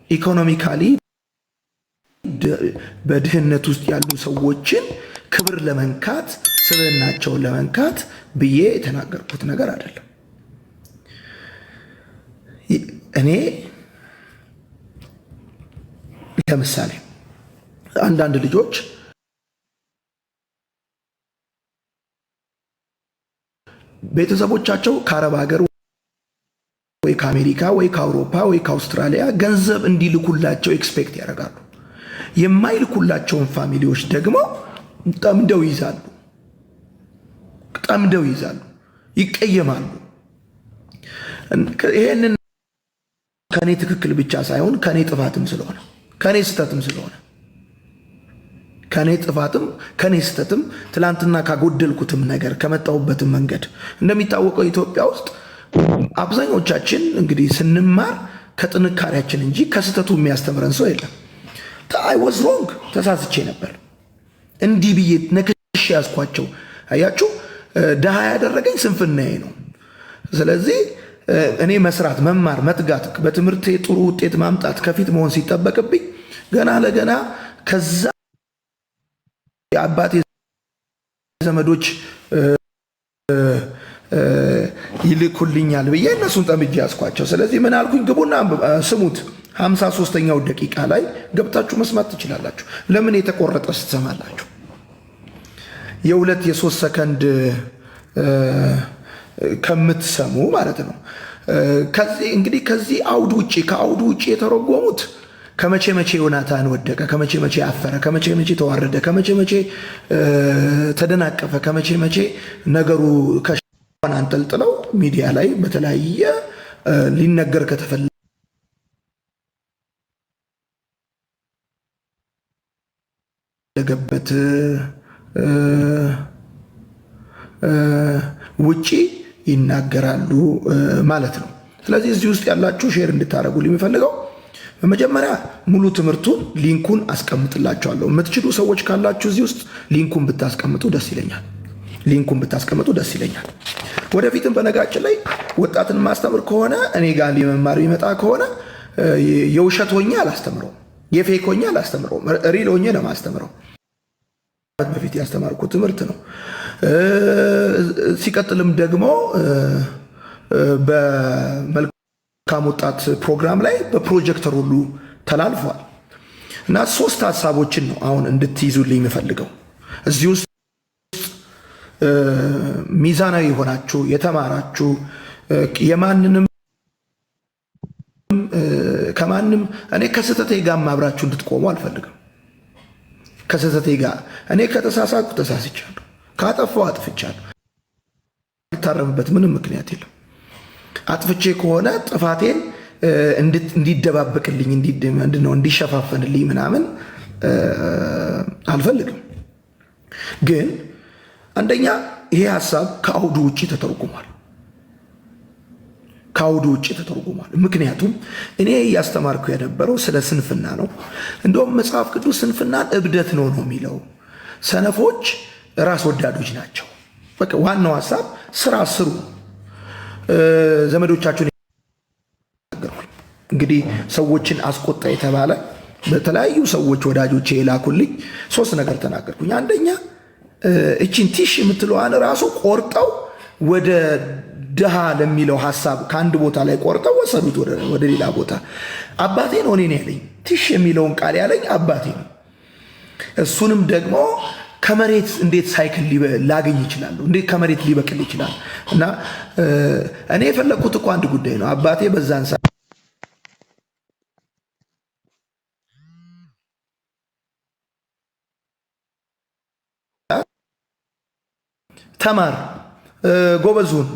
ኢኮኖሚካሊ በድህነት ውስጥ ያሉ ሰዎችን ክብር ለመንካት ስብዕናቸውን ለመንካት ብዬ የተናገርኩት ነገር አይደለም። እኔ ለምሳሌ አንዳንድ ልጆች ቤተሰቦቻቸው ከአረብ ሀገር ወይ ከአሜሪካ ወይ ከአውሮፓ ወይ ከአውስትራሊያ ገንዘብ እንዲልኩላቸው ኤክስፔክት ያደርጋሉ። የማይልኩላቸውን ፋሚሊዎች ደግሞ ጠምደው ይዛሉ፣ ይቀየማሉ። ይሄንን ከኔ ትክክል ብቻ ሳይሆን ከኔ ጥፋትም ስለሆነ ከኔ ስተትም ስለሆነ ከኔ ጥፋትም ከኔ ስተትም ትላንትና ካጎደልኩትም ነገር ከመጣሁበትም መንገድ እንደሚታወቀው ኢትዮጵያ ውስጥ አብዛኞቻችን እንግዲህ ስንማር ከጥንካሬያችን እንጂ ከስተቱ የሚያስተምረን ሰው የለም። አይ ዋዝ ሮንግ ተሳስቼ ነበር እንዲህ ብዬ ነክሼ ያዝኳቸው። አያችሁ ድሃ ያደረገኝ ስንፍናዬ ነው። ስለዚህ እኔ መስራት፣ መማር፣ መትጋት፣ በትምህርቴ ጥሩ ውጤት ማምጣት ከፊት መሆን ሲጠበቅብኝ ገና ለገና ከዛ የአባቴ ዘመዶች ይልኩልኛል ብዬ እነሱን ጠምጄ ያዝኳቸው። ስለዚህ ምን አልኩኝ? ግቡና ስሙት። 53ኛው ደቂቃ ላይ ገብታችሁ መስማት ትችላላችሁ። ለምን የተቆረጠ ስትሰማላችሁ? የሁለት የሶስት ሰከንድ ከምትሰሙ ማለት ነው። ከዚህ እንግዲህ ከዚህ አውድ ውጪ ከአውድ ውጪ የተረጎሙት ከመቼ መቼ ዮናታን ወደቀ፣ ከመቼ መቼ አፈረ፣ ከመቼ መቼ ተዋረደ፣ ከመቼ መቼ ተደናቀፈ፣ ከመቼ መቼ ነገሩ ከሻን አንጠልጥለው ሚዲያ ላይ በተለያየ ሊነገር ከተፈለገበት ውጪ ይናገራሉ ማለት ነው። ስለዚህ እዚህ ውስጥ ያላችሁ ሼር እንድታደርጉ የሚፈልገው በመጀመሪያ ሙሉ ትምህርቱን ሊንኩን አስቀምጥላችኋለሁ። የምትችሉ ሰዎች ካላችሁ እዚህ ውስጥ ሊንኩን ብታስቀምጡ ደስ ይለኛል። ወደፊትም በነጋችን ላይ ወጣትን ማስተምር ከሆነ እኔ ጋር ሊመማር ይመጣ ከሆነ የውሸት ሆኜ አላስተምረውም፣ የፌክ ሆኜ አላስተምረውም፣ ሪል ሆኜ ነው ማስተምረው። በፊት ያስተማርኩት ትምህርት ነው። ሲቀጥልም ደግሞ በመልካም ወጣት ፕሮግራም ላይ በፕሮጀክተር ሁሉ ተላልፏል እና 3 ሀሳቦችን ነው አሁን እንድትይዙልኝ የምፈልገው። እዚህ ውስጥ ሚዛናዊ የሆናችሁ የተማራችሁ ከማንም እኔ ከስህተቴ ጋር አብራችሁ እንድትቆሙ አልፈልግም። ከስህተቴ ጋር እኔ ከተሳሳትኩ ተሳስቻለሁ፣ ካጠፋው አጥፍቻለሁ። ልታረምበት ምንም ምክንያት የለም። አጥፍቼ ከሆነ ጥፋቴን እንዲደባበቅልኝ እንዲሸፋፈንልኝ ምናምን አልፈልግም። ግን አንደኛ ይሄ ሀሳብ ከአውዱ ውጭ ተተርጉሟል። ምክንያቱም እኔ እያስተማርኩ የነበረው ስለ ስንፍና ነው። እንደውም መጽሐፍ ቅዱስ ስንፍናን እብደት ነው የሚለው። ሰነፎች ራስ ወዳዶች ናቸው። በቃ ዋናው ሀሳብ ስራ ስሩ። ዘመዶቻችሁን እንግዲህ ሰዎችን አስቆጣ የተባለ በተለያዩ ሰዎች ወዳጆቼ የላኩልኝ 3 ነገር ተናገርኩኝ። አንደኛ እቺን ቲሽ የምትለዋን ራሱ ቆርጠው ወደ ድሃ ለሚለው ሀሳብ ከአንድ ቦታ ላይ ቆርጠው ወሰዱት ወደ ሌላ ቦታ። አባቴ ነው እኔን ያለኝ። ቲሽ የሚለውን ቃል ያለኝ አባቴ ነው። እሱንም ደግሞ ከመሬት እንዴት ሳይክል ላገኝ ይችላል? እንዴት ከመሬት ሊበቅል ይችላል? እና እኔ የፈለግኩት እኮ አንድ ጉዳይ ነው። አባቴ በዛን ሰዓት ተማር፣ ጎበዙን፣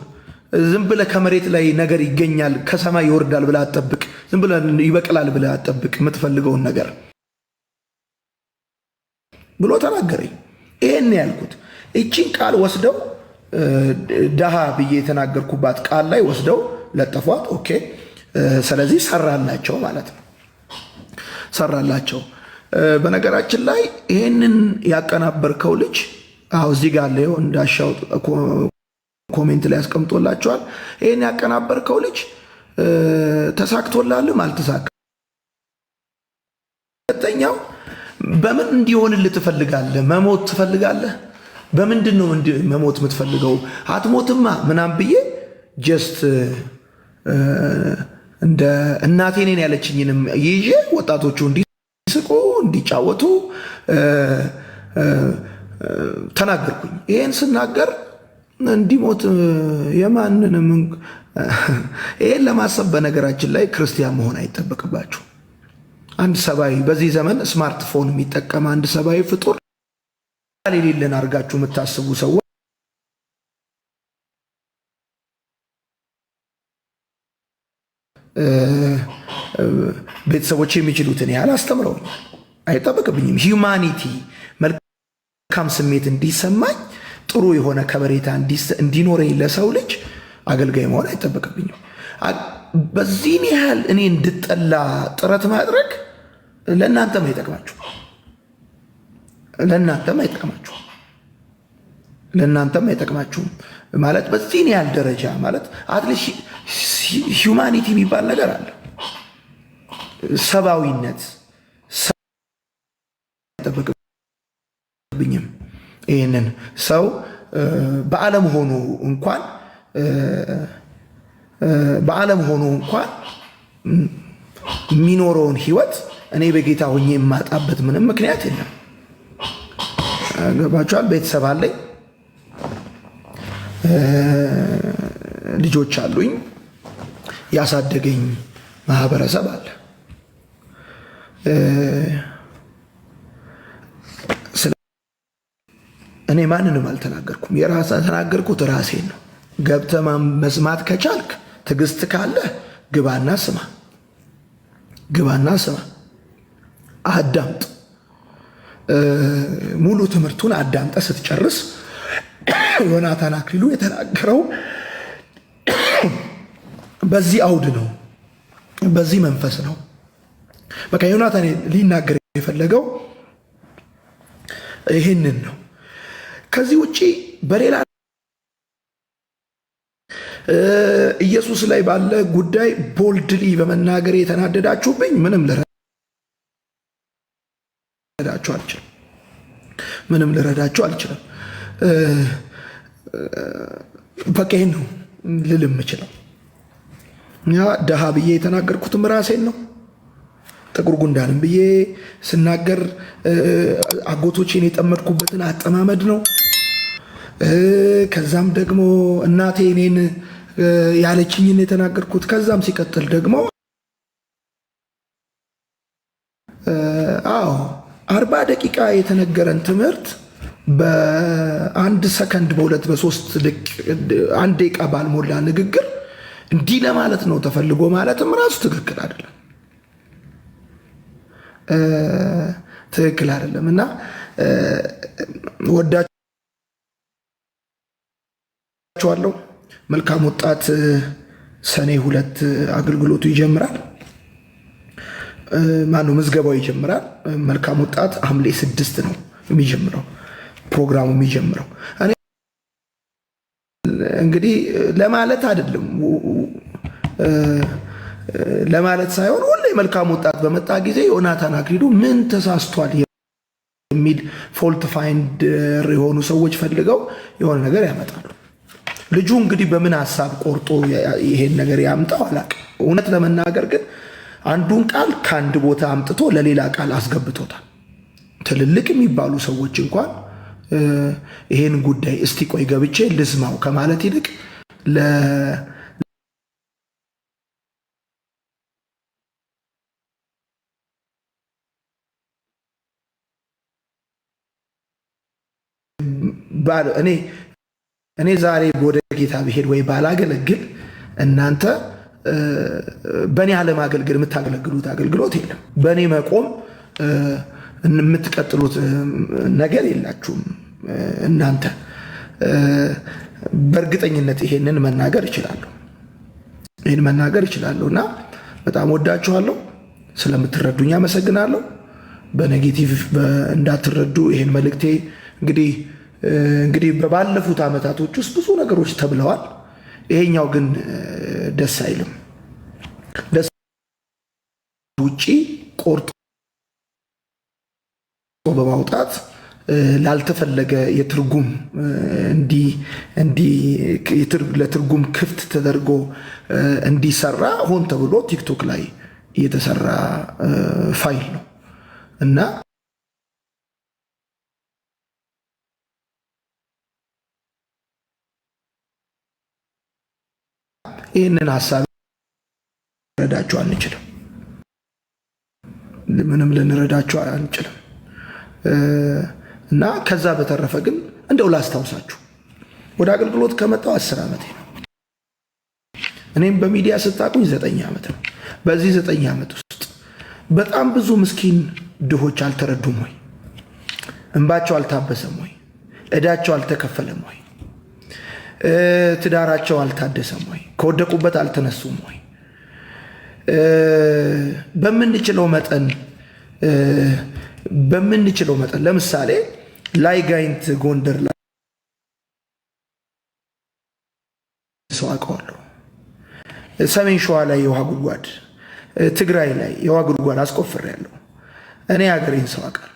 ዝም ብለህ ከመሬት ላይ ነገር ይገኛል ከሰማይ ይወርዳል ብለህ አትጠብቅ፣ ዝም ብለህ ይበቅላል ብለህ አትጠብቅ የምትፈልገውን ነገር ብሎ ተናገረኝ። ይሄን ያልኩት እቺን ቃል ወስደው ደሃ ብዬ የተናገርኩባት ቃል ላይ ወስደው ለጠፏት። ኦኬ፣ ስለዚህ ሰራላቸው ማለት ነው። ሰራላቸው። በነገራችን ላይ ይሄንን ያቀናበርከው ልጅ እዚህ ጋር ላይ እንዳሻው ኮሜንት ላይ አስቀምጦላቸዋል። ይሄን ያቀናበርከው ልጅ ተሳክቶላልም አልተሳካ ሁለተኛው በምን እንዲሆንልህ ትፈልጋለህ? መሞት ትፈልጋለህ? በምንድን ነው መሞት የምትፈልገው? አትሞትማ ምናምን ብዬ ጀስት እንደ እናቴ እኔን ያለችኝንም ይዤ ወጣቶቹ እንዲስቁ እንዲጫወቱ ተናገርኩኝ። ይሄን ስናገር እንዲሞት የማንንም ይሄን ለማሰብ በነገራችን ላይ ክርስቲያን መሆን አይጠበቅባችሁ። አንድ ሰብአዊ በዚህ ዘመን ስማርትፎን የሚጠቀም አንድ ሰብአዊ ፍጡር የሌለን አድርጋችሁ የምታስቡ ሰዎች ቤተሰቦች የሚችሉትን ያህል አስተምረውኛል። አይጠበቅብኝም። ሂዩማኒቲ መልካም ስሜት እንዲሰማኝ ጥሩ የሆነ ከበሬታ እንዲኖረኝ ለሰው ልጅ አገልጋይ መሆን አይጠበቅብኝም። በዚህን ያህል እኔ እንድጠላ ጥረት ማድረግ ለእናንተም አይጠቅማችሁ፣ ለእናንተም አይጠቅማችሁም። ማለት በዚህን ያህል ደረጃ ማለት አትሊስት ሂዩማኒቲ የሚባል ነገር አለ። ሰብአዊነት አይጠበቅብኝም። ይህንን ሰው በዓለም ሆኖ እንኳን የሚኖረውን ህይወት እኔ በጌታ ሆኜ የማጣበት ምንም ምክንያት የለም። ገባችኋል? ቤተሰብ አለኝ፣ ልጆች አሉኝ፣ ያሳደገኝ ማህበረሰብ አለ። እኔ ማንንም አልተናገርኩም። ተናገርኩት ራሴን ነው። ገብተህ መስማት ከቻልክ ትዕግስት ካለ ግባና ስማ፣ አዳምጥ። ሙሉ ትምህርቱን አዳምጠ ስትጨርስ ዮናታን አክሊሉ የተናገረው በዚህ አውድ ነው፣ በዚህ መንፈስ ነው። በቃ ዮናታን ሊናገር የፈለገው ይህንን ነው። ከዚህ ውጪ በሌላ ኢየሱስ ላይ ባለ ጉዳይ ቦልድሊ በመናገር የተናደዳችሁብኝ ምንም ልረዳችሁ አልችልም። በቃ ይሄን ነው ልል የምችለው። ደሃ ብዬ የተናገርኩትም ራሴን ነው። ጥቁር ጉንዳንም ብዬ ስናገር አጎቶቼን የጠመድኩበትን አጠማመድ ነው። ከዛም ደግሞ እናቴ እኔን ያለችኝን የተናገርኩት። ከዛም ሲቀጥል ደግሞ 40 ደቂቃ የተነገረን ትምህርት በአንድ ሰከንድ በሁለት በሶስት አንድ ደቂቃ ባልሞላ ንግግር እንዲህ ለማለት ነው ተፈልጎ ማለትም ራሱ ትክክል አይደለም እና ወዳችኋለሁ። መልካም ወጣት ሰኔ 2 አገልግሎቱ ይጀምራል። ማነው ምዝገባው ይጀምራል። መልካም ወጣት ሐምሌ 6 ነው የሚጀምረው ፕሮግራሙ የሚጀምረው። እኔ እንግዲህ ለማለት አይደለም ለማለት ሳይሆን ሁሌ መልካም ወጣት በመጣ ጊዜ ዮናታን አክሊሉ ምን ተሳስቷል የሚል ፎልት ፋይንደር የሆኑ ሰዎች ፈልገው የሆነ ነገር ያመጣሉ። ልጁ እንግዲህ በምን ሐሳብ ቆርጦ ይሄን ነገር ያምጣው አላውቅም። እውነት ለመናገር ግን አንዱን ቃል ከአንድ ቦታ አምጥቶ ለሌላ ቃል አስገብቶታል። ትልልቅ የሚባሉ ሰዎች እንኳን ይሄን ጉዳይ እስቲ ቆይ ገብቼ ልስማው ከማለት ይልቅ እኔ ዛሬ ወደ ጌታ ብሄድ ወይ ባላገለግል እናንተ በእኔ አለማገልገል የምታገለግሉት አገልግሎት የለም። በእኔ መቆም የምትቀጥሉት ነገር የላችሁም። እናንተ በእርግጠኝነት ይሄንን መናገር እችላለሁ እና በጣም ወዳችኋለሁ። ስለምትረዱኝ አመሰግናለሁ። በኔጌቲቭ እንዳትረዱ ይሄን መልእክቴ እንግዲህ በባለፉት ዓመታቶች ውስጥ ብዙ ነገሮች ተብለዋል። ይሄኛው ግን ደስ አይልም። ደስ ውጪ ቆርጦ በማውጣት ላልተፈለገ የትርጉም ለትርጉም ክፍት ተደርጎ እንዲሰራ ሆን ተብሎ ቲክቶክ ላይ የተሰራ ፋይል ነው እና ይህንን ሀሳብ ልንረዳቸው አንችልም። ምንም ልንረዳቸው አንችልም። እና ከዛ በተረፈ ግን እንደው ላስታውሳችሁ ወደ አገልግሎት ከመጣው 10 ዓመት ነው። እኔም በሚዲያ ስታቁኝ 9 ዓመት ነው። በዚህ 9 ዓመት ውስጥ በጣም ብዙ ምስኪን ድሆች አልተረዱም ወይ? እንባቸው አልታበሰም ወይ? እዳቸው አልተከፈለም ወይ? ትዳራቸው አልታደሰም ወይ? ከወደቁበት አልተነሱም ወይ? በምንችለው መጠን ለምሳሌ ላይ ጋይንት ጎንደር ላይ ሰው አውቀዋለሁ። ሰሜን ሸዋ ላይ የውሃ ጉድጓድ፣ ትግራይ ላይ የውሃ ጉድጓድ አስቆፍሬያለሁ። እኔ ሀገሬን ሰው አውቃለሁ።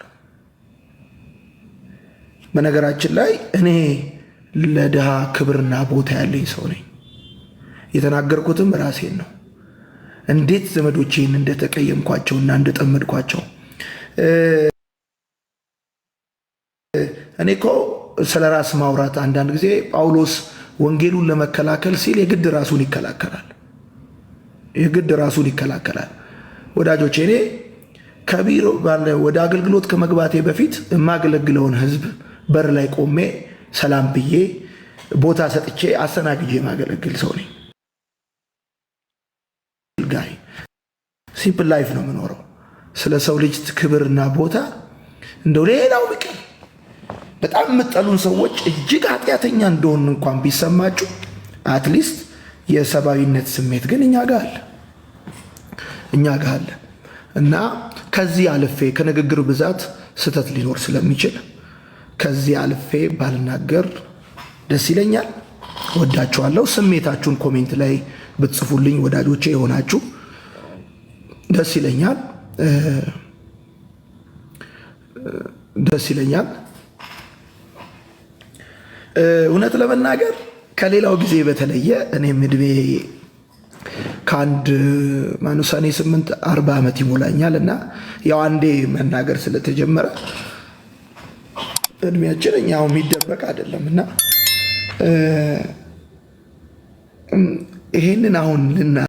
በነገራችን ላይ እኔ ለድሃ ክብርና ቦታ ያለኝ ሰው ነኝ። የተናገርኩትም ራሴን ነው። እንዴት ዘመዶቼን እንደተቀየምኳቸውና እንደጠመድኳቸው እኔ እኮ ስለ ራስ ማውራት አንዳንድ ጊዜ ጳውሎስ ወንጌሉን ለመከላከል ሲል የግድ ራሱን ይከላከላል። ወዳጆቼ እኔ ከቢሮ ወደ አገልግሎት ከመግባቴ በፊት የማገለግለውን ሕዝብ በር ላይ ቆሜ ሰላም ብዬ ቦታ ሰጥቼ አስተናግጄ የማገለግል ሰው ነኝ። ሲምፕል ላይፍ ነው የምኖረው። ስለ ሰው ልጅ ክብርና ቦታ እንደው ሌላው ቢቀር በጣም የምጠሉን ሰዎች እጅግ ኃጢአተኛ እንደሆን እንኳን ቢሰማችሁ አትሊስት የሰብአዊነት ስሜት ግን እኛ ጋር አለ እና ከዚህ አልፌ ከንግግር ብዛት ስህተት ሊኖር ስለሚችል ከዚህ አልፌ ባልናገር ደስ ይለኛል። ወዳችኋለሁ። ስሜታችሁን ኮሜንት ላይ ብትጽፉልኝ ወዳጆቼ የሆናችሁ ደስ ይለኛል። እውነት ለመናገር ከሌላው ጊዜ በተለየ እኔም እድሜ ሰኔ 8 40 ዓመት ይሞላኛል እና ያው አንዴ መናገር ስለተጀመረ እድሜያችን እኛው የሚደበቅ አይደለም እና ይሄንን አሁን